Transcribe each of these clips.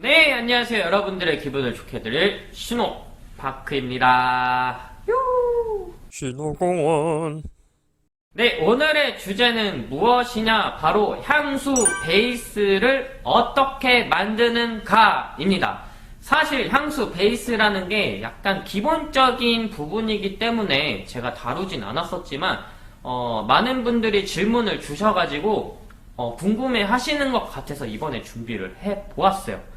네, 안녕하세요. 여러분들의 기분을 좋게 해드릴 신호파크입니다. 신호공원. 네, 오늘의 주제는 무엇이냐? 바로 향수 베이스를 어떻게 만드는가입니다. 사실 향수 베이스라는 게 약간 기본적인 부분이기 때문에 제가 다루진 않았었지만 많은 분들이 질문을 주셔가지고 궁금해 하시는 것 같아서 이번에 준비를 해보았어요.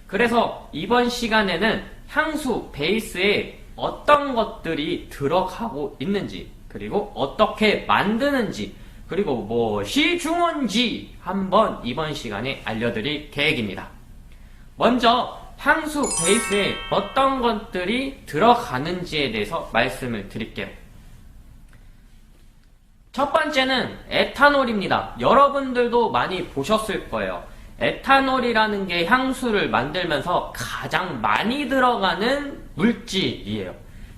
그래서 이번 시간에는 향수 베이스에 어떤 것들이 들어가고 있는지, 그리고 어떻게 만드는지, 그리고 무엇이 중요한지 한번 이번 시간에 알려드릴 계획입니다. 먼저 향수 베이스에 어떤 것들이 들어가는지에 대해서 말씀을 드릴게요. 첫 번째는 에탄올입니다. 여러분들도 많이 보셨을 거예요. 에탄올이라는 게 향수를 만들면서 가장 많이 들어가는 물질이에요.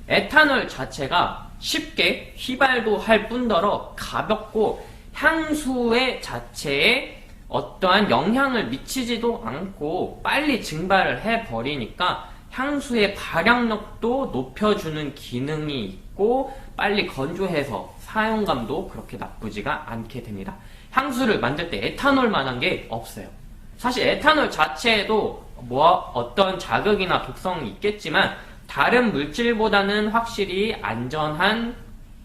에탄올 자체가 쉽게 휘발도 할 뿐더러 가볍고 향수의 자체에 어떠한 영향을 미치지도 않고 빨리 증발을 해버리니까 향수의 발향력도 높여주는 기능이 있고 빨리 건조해서 사용감도 그렇게 나쁘지가 않게 됩니다. 향수를 만들 때 에탄올만한 게 없어요. 사실 에탄올 자체에도 어떤 자극이나 독성이 있겠지만 다른 물질보다는 확실히 안전한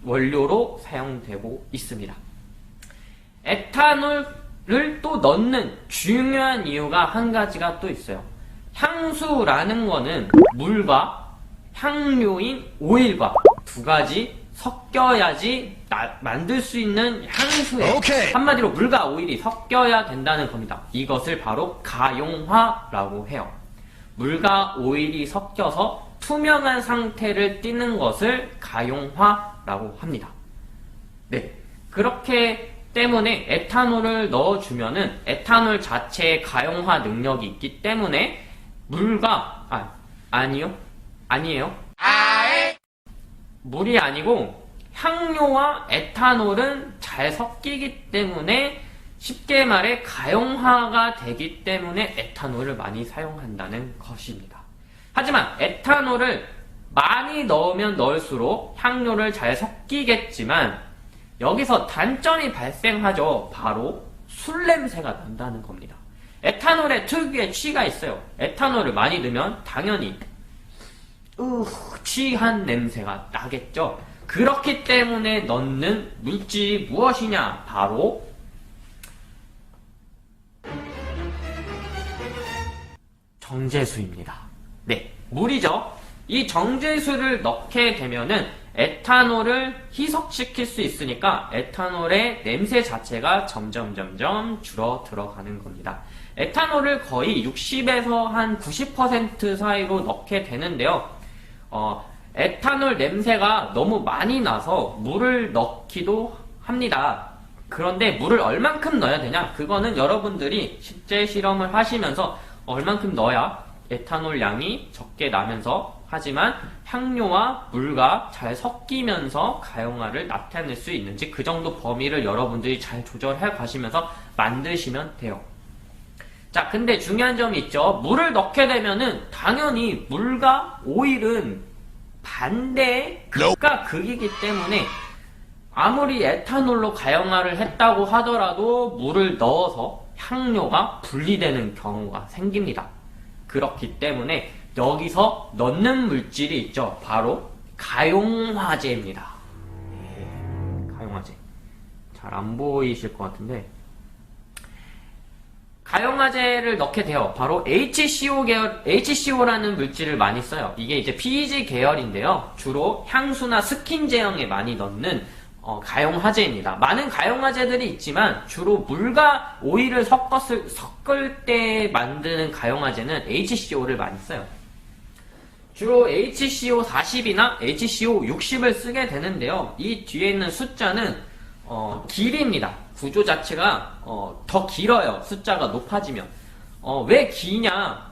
원료로 사용되고 있습니다. 에탄올을 또 넣는 중요한 이유가 한 가지가 또 있어요. 향수라는 거는 물과 향료인 오일과 두 가지 섞여야지 만들 수 있는 향수예요. 한마디로 물과 오일이 섞여야 된다는 겁니다. 이것을 바로 가용화라고 해요. 물과 오일이 섞여서 투명한 상태를 띠는 것을 가용화라고 합니다. 네, 그렇기 때문에 에탄올을 넣어주면은 에탄올 자체의 가용화 능력이 있기 때문에 물과 아니에요. 물이 아니고 향료와 에탄올은 잘 섞이기 때문에 쉽게 말해 가용화가 되기 때문에 에탄올을 많이 사용한다는 것입니다. 하지만 에탄올을 많이 넣으면 넣을수록 향료를 잘 섞이겠지만 여기서 단점이 발생하죠. 바로 술 냄새가 난다는 겁니다. 에탄올에 특유의 취가 있어요. 에탄올을 많이 넣으면 당연히 취한 냄새가 나겠죠. 그렇기 때문에 넣는 물질이 무엇이냐? 바로 정제수입니다. 네, 물이죠. 이 정제수를 넣게 되면은 에탄올을 희석시킬 수 있으니까 에탄올의 냄새 자체가 점점 줄어 들어가는 겁니다. 에탄올을 거의 60에서 한 90% 사이로 넣게 되는데요. 에탄올 냄새가 너무 많이 나서 물을 넣기도 합니다. 그런데 물을 얼만큼 넣어야 되냐? 그거는 여러분들이 실제 실험을 하시면서 얼만큼 넣어야 에탄올 양이 적게 나면서 하지만 향료와 물과 잘 섞이면서 가용화를 나타낼 수 있는지 그 정도 범위를 여러분들이 잘 조절해 가시면서 만드시면 돼요. 자, 근데 중요한 점이 있죠. 물을 넣게 되면은 당연히 물과 오일은 반대의 극과 극이기 때문에 아무리 에탄올로 가용화를 했다고 하더라도 물을 넣어서 향료가 분리되는 경우가 생깁니다. 그렇기 때문에 여기서 넣는 물질이 있죠. 바로 가용화제입니다. 네, 가용화제. 잘 안 보이실 것 같은데 가용화제를 넣게 돼요. 바로 HCO라는 물질을 많이 써요. 이게 이제 PEG 계열인데요. 주로 향수나 스킨 제형에 많이 넣는 가용화제입니다. 많은 가용화제들이 있지만 주로 물과 오일을 섞을 때 만드는 가용화제는 HCO를 많이 써요. 주로 HCO 40이나 HCO 60을 쓰게 되는데요. 이 뒤에 있는 숫자는 길이입니다. 구조 자체가 더 길어요. 숫자가 높아지면. 왜 기냐?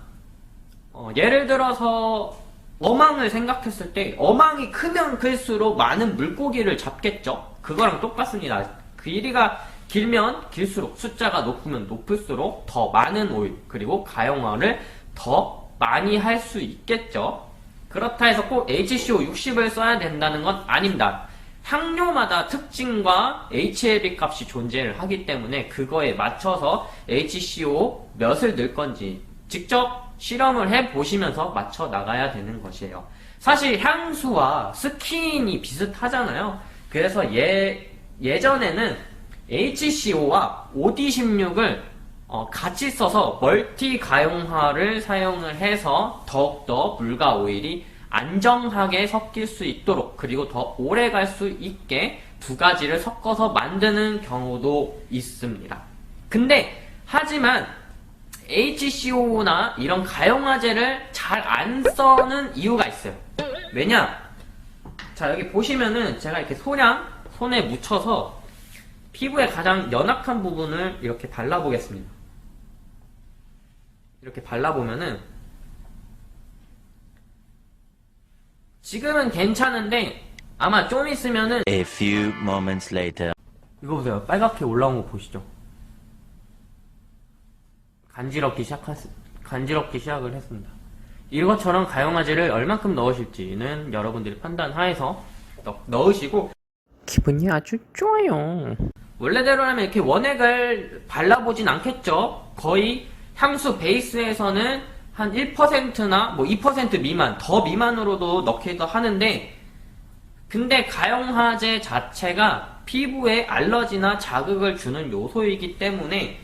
예를 들어서 어망을 생각했을 때 어망이 크면 클수록 많은 물고기를 잡겠죠. 그거랑 똑같습니다. 길이가 길면 길수록, 숫자가 높으면 높을수록 더 많은 오일, 그리고 가용화를 더 많이 할 수 있겠죠. 그렇다 해서 꼭 HCO 60을 써야 된다는 건 아닙니다. 향료마다 특징과 HLB 값이 존재를 하기 때문에 그거에 맞춰서 HCO 몇을 넣을 건지 직접 실험을 해보시면서 맞춰 나가야 되는 것이에요. 사실 향수와 스킨이 비슷하잖아요. 그래서 예전에는 HCO와 OD16을 같이 써서 멀티 가용화를 사용을 해서 더욱더 물과 오일이 안정하게 섞일 수 있도록, 그리고 더 오래 갈 수 있게 두 가지를 섞어서 만드는 경우도 있습니다. 근데 하지만 HCO나 이런 가용화제를 잘 안 써는 이유가 있어요. 왜냐? 자, 여기 보시면은 제가 이렇게 손에 묻혀서 피부의 가장 연약한 부분을 이렇게 발라보겠습니다. 이렇게 발라보면은 지금은 괜찮은데 아마 좀 있으면은 A few moments later. 이거 보세요. 빨갛게 올라온 거 보시죠. 간지럽기 시작을 했습니다. 이것처럼 가용화제를 얼만큼 넣으실지는 여러분들이 판단하에서 넣으시고 기분이 아주 좋아요. 원래대로라면 이렇게 원액을 발라보진 않겠죠. 거의 향수 베이스에서는 한 1%나 뭐 2% 미만, 더 미만으로도 넣기도 하는데, 근데 가용화제 자체가 피부에 알러지나 자극을 주는 요소이기 때문에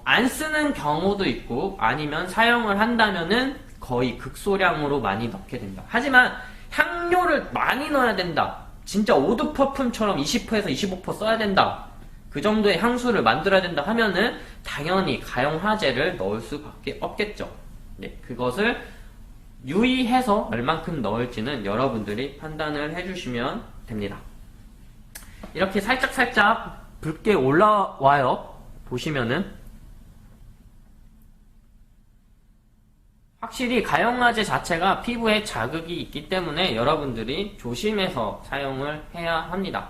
안 쓰는 경우도 있고, 아니면 사용을 한다면은 거의 극소량으로 많이 넣게 된다. 하지만 향료를 많이 넣어야 된다, 진짜 오드 퍼퓸처럼 20%에서 25% 써야 된다, 그 정도의 향수를 만들어야 된다 하면은 당연히 가용화제를 넣을 수밖에 없겠죠. 네, 그것을 유의해서 얼만큼 넣을지는 여러분들이 판단을 해주시면 됩니다. 이렇게 살짝살짝 붉게 올라와요. 보시면은 확실히 가용화제 자체가 피부에 자극이 있기 때문에 여러분들이 조심해서 사용을 해야 합니다.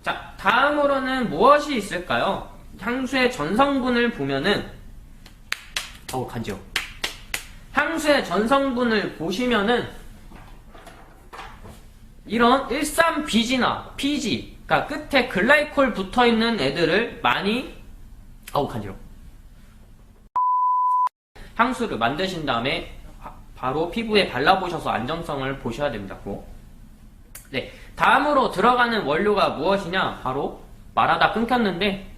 자, 다음으로는 무엇이 있을까요? 향수의 전성분을 보면은 간지러워. 향수의 전성분을 보시면은 이런 13비지나 PG, 그러니까 끝에 글라이콜 붙어있는 애들을 많이 간지러워. 향수를 만드신 다음에 바로 피부에 발라보셔서 안정성을 보셔야 됩니다. 네, 다음으로 들어가는 원료가 무엇이냐? 바로 말하다 끊겼는데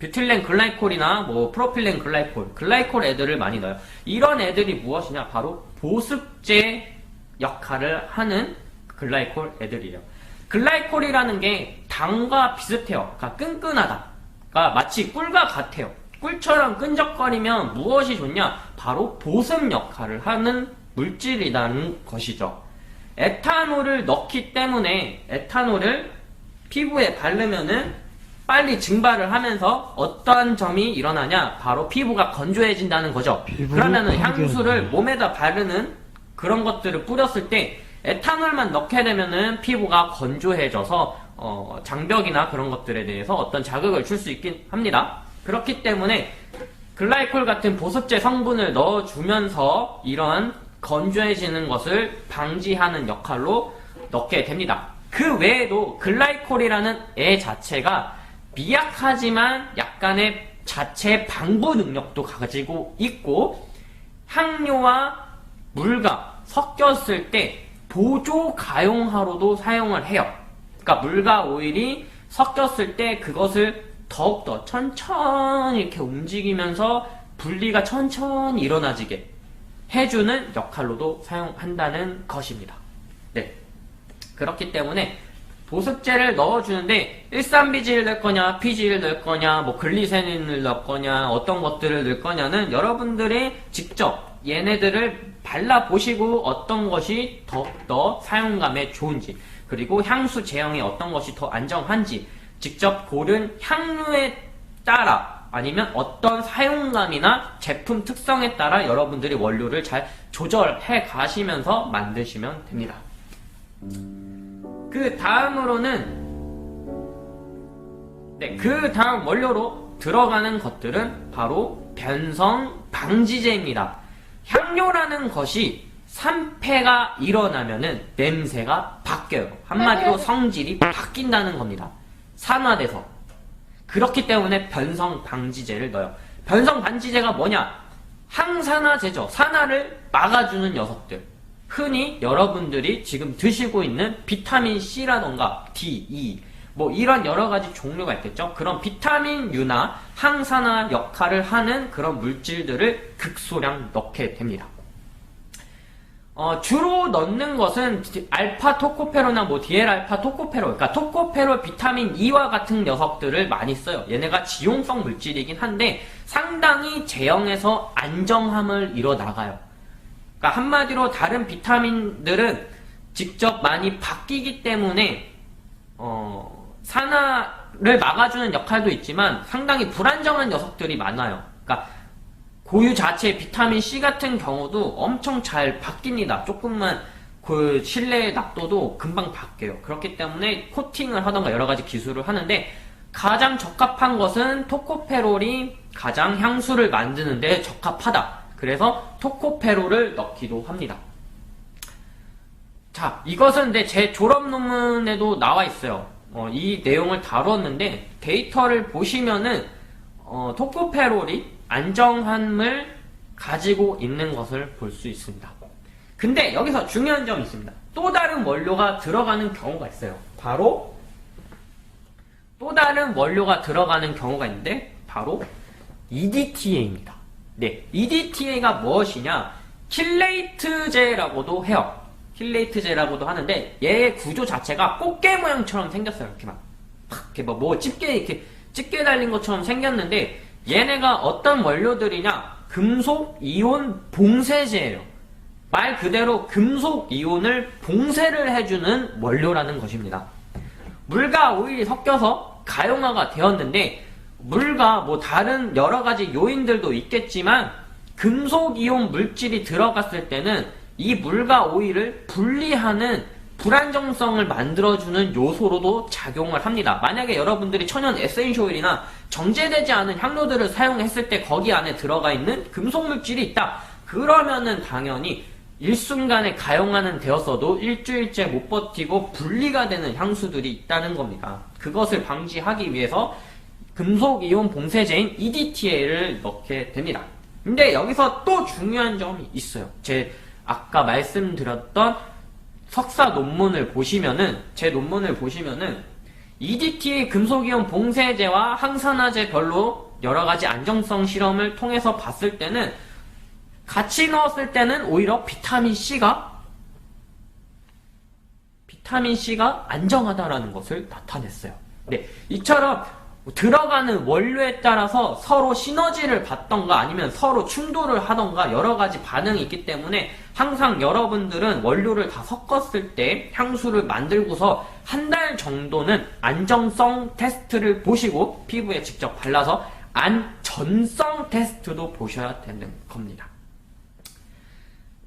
뷰틸렌 글라이콜이나 뭐 프로필렌 글라이콜 애들을 많이 넣어요. 이런 애들이 무엇이냐? 바로 보습제 역할을 하는 글라이콜 애들이에요. 글라이콜이라는 게 당과 비슷해요. 그러니까 끈끈하다. 그러니까 마치 꿀과 같아요. 꿀처럼 끈적거리면 무엇이 좋냐? 바로 보습 역할을 하는 물질이라는 것이죠. 에탄올을 넣기 때문에 에탄올을 피부에 바르면은 빨리 증발을 하면서 어떠한 점이 일어나냐? 바로 피부가 건조해진다는 거죠. 그러면은 향수를 몸에다 바르는 그런 것들을 뿌렸을 때 에탄올만 넣게 되면은 피부가 건조해져서 장벽이나 그런 것들에 대해서 어떤 자극을 줄 수 있긴 합니다. 그렇기 때문에 글라이콜 같은 보습제 성분을 넣어주면서 이런 건조해지는 것을 방지하는 역할로 넣게 됩니다. 그 외에도 글라이콜이라는 애 자체가 미약하지만 약간의 자체 방부 능력도 가지고 있고, 향료와 물과 섞였을 때 보조 가용화로도 사용을 해요. 그러니까 물과 오일이 섞였을 때 그것을 더욱더 천천히 이렇게 움직이면서 분리가 천천히 일어나지게 해주는 역할로도 사용한다는 것입니다. 네, 그렇기 때문에 보습제를 넣어주는데 13비지를 넣을 거냐, PG를 넣을 거냐, 뭐 글리세린을 넣을 거냐, 어떤 것들을 넣을 거냐는 여러분들이 직접 얘네들을 발라보시고 어떤 것이 더 사용감에 좋은지, 그리고 향수 제형이 어떤 것이 더 안정한지 직접 고른 향료에 따라, 아니면 어떤 사용감이나 제품 특성에 따라 여러분들이 원료를 잘 조절해 가시면서 만드시면 됩니다. 그 다음으로는 네, 그 다음 원료로 들어가는 것들은 바로 변성 방지제입니다. 향료라는 것이 산패가 일어나면은 냄새가 바뀌어요. 한마디로 성질이 바뀐다는 겁니다. 산화돼서. 그렇기 때문에 변성 방지제를 넣어요. 변성 방지제가 뭐냐? 항산화제죠. 산화를 막아주는 녀석들. 흔히 여러분들이 지금 드시고 있는 비타민 C라던가 D, E, 뭐 이런 여러 가지 종류가 있겠죠. 그런 비타민 U나 항산화 역할을 하는 그런 물질들을 극소량 넣게 됩니다. 주로 넣는 것은 알파 토코페롤이나 뭐 디엘알파 토코페롤, 그러니까 토코페롤 비타민 E와 같은 녀석들을 많이 써요. 얘네가 지용성 물질이긴 한데 상당히 제형에서 안정함을 이뤄나가요. 그러니까 한마디로 다른 비타민들은 직접 많이 바뀌기 때문에 산화를 막아주는 역할도 있지만 상당히 불안정한 녀석들이 많아요. 그러니까 고유 자체의 비타민 C 같은 경우도 엄청 잘 바뀝니다. 조금만 그 실내에 놔둬도 금방 바뀌어요. 그렇기 때문에 코팅을 하던가 여러 가지 기술을 하는데 가장 적합한 것은 토코페롤이 가장 향수를 만드는데 적합하다. 그래서 토코페롤을 넣기도 합니다. 자, 이것은 근데 제 졸업 논문에도 나와 있어요. 이 내용을 다뤘는데 데이터를 보시면은 토코페롤이 안정함을 가지고 있는 것을 볼 수 있습니다. 근데 여기서 중요한 점이 있습니다. 또 다른 원료가 들어가는 경우가 있어요. 바로 또 다른 원료가 들어가는 경우가 있는데 바로 EDTA입니다. 네, EDTA가 무엇이냐? 킬레이트제라고도 해요. 킬레이트제라고도 하는데 얘의 구조 자체가 꽃게 모양처럼 생겼어요. 이렇게 막 이렇게 뭐 집게 이렇게 집게 달린 것처럼 생겼는데 얘네가 어떤 원료들이냐? 금속 이온 봉쇄제예요. 말 그대로 금속 이온을 봉쇄를 해주는 원료라는 것입니다. 물과 오일이 섞여서 가용화가 되었는데 물과 뭐 다른 여러 가지 요인들도 있겠지만 금속 이온 물질이 들어갔을 때는 이 물과 오일을 분리하는 불안정성을 만들어주는 요소로도 작용을 합니다. 만약에 여러분들이 천연 에센셜 오일이나 정제되지 않은 향료들을 사용했을 때 거기 안에 들어가 있는 금속 물질이 있다. 그러면은 당연히 일순간에 가용화는 되었어도 일주일째 못 버티고 분리가 되는 향수들이 있다는 겁니다. 그것을 방지하기 위해서 금속 이온 봉쇄제인 EDTA를 넣게 됩니다. 근데 여기서 또 중요한 점이 있어요. 제 아까 말씀드렸던 석사 논문을 보시면은, 제 논문을 보시면은, EDTA 금속이온 봉쇄제와 항산화제별로 여러가지 안정성 실험을 통해서 봤을 때는, 같이 넣었을 때는 오히려 비타민C가 안정하다라는 것을 나타냈어요. 네, 이처럼 들어가는 원료에 따라서 서로 시너지를 받던가 아니면 서로 충돌을 하던가 여러가지 반응이 있기 때문에 항상 여러분들은 원료를 다 섞었을 때 향수를 만들고서 한 달 정도는 안정성 테스트를 보시고 피부에 직접 발라서 안전성 테스트도 보셔야 되는 겁니다.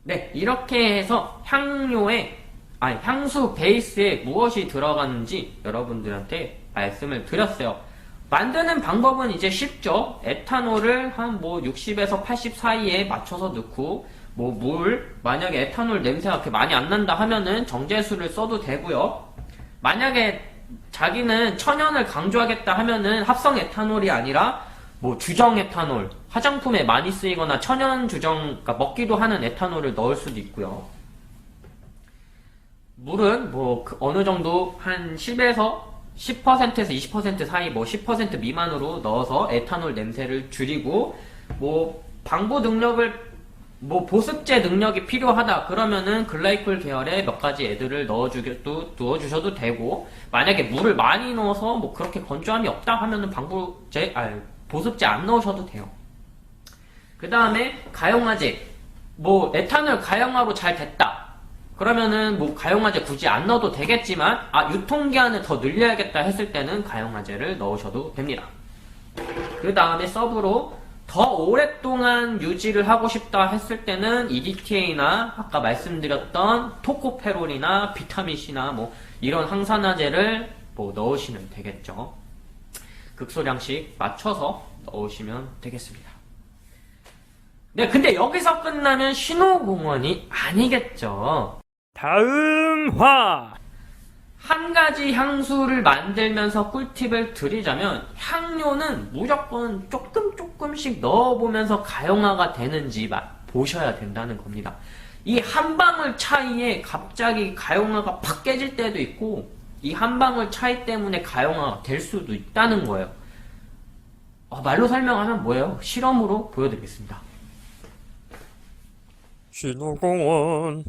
네, 이렇게 해서 향수 베이스에 무엇이 들어가는지 여러분들한테 말씀을 드렸어요. 만드는 방법은 이제 쉽죠. 에탄올을 한 60에서 80 사이에 맞춰서 넣고 만약에 에탄올 냄새가 그렇게 많이 안 난다 하면은 정제수를 써도 되고요. 만약에 자기는 천연을 강조하겠다 하면은 합성 에탄올이 아니라 주정 에탄올, 화장품에 많이 쓰이거나 천연 주정, 그러니까 먹기도 하는 에탄올을 넣을 수도 있고요. 물은 어느 정도 한 10에서 10%에서 20% 사이 10% 미만으로 넣어서 에탄올 냄새를 줄이고 방부 능력을 보습제 능력이 필요하다 그러면은 글라이콜 계열의 몇 가지 애들을 넣어주셔도 되고, 만약에 물을 많이 넣어서 그렇게 건조함이 없다 하면은 보습제 안 넣으셔도 돼요. 그 다음에 가용화제, 에탄올 가용화로 잘 됐다 그러면은 가용화제 굳이 안 넣어도 되겠지만 유통기한을 더 늘려야겠다 했을 때는 가용화제를 넣으셔도 됩니다. 그 다음에 서브로 더 오랫동안 유지를 하고 싶다 했을 때는 EDTA나 아까 말씀드렸던 토코페롤이나 비타민C나 이런 항산화제를 넣으시면 되겠죠. 극소량씩 맞춰서 넣으시면 되겠습니다. 네, 근데 여기서 끝나면 신호공원이 아니겠죠. 다음 화! 한 가지 향수를 만들면서 꿀팁을 드리자면 향료는 무조건 조금씩 넣어보면서 가용화가 되는지 보셔야 된다는 겁니다. 이 한 방울 차이에 갑자기 가용화가 팍 깨질 때도 있고 이 한 방울 차이 때문에 가용화가 될 수도 있다는 거예요. 말로 설명하면 뭐예요? 실험으로 보여드리겠습니다. 신호공원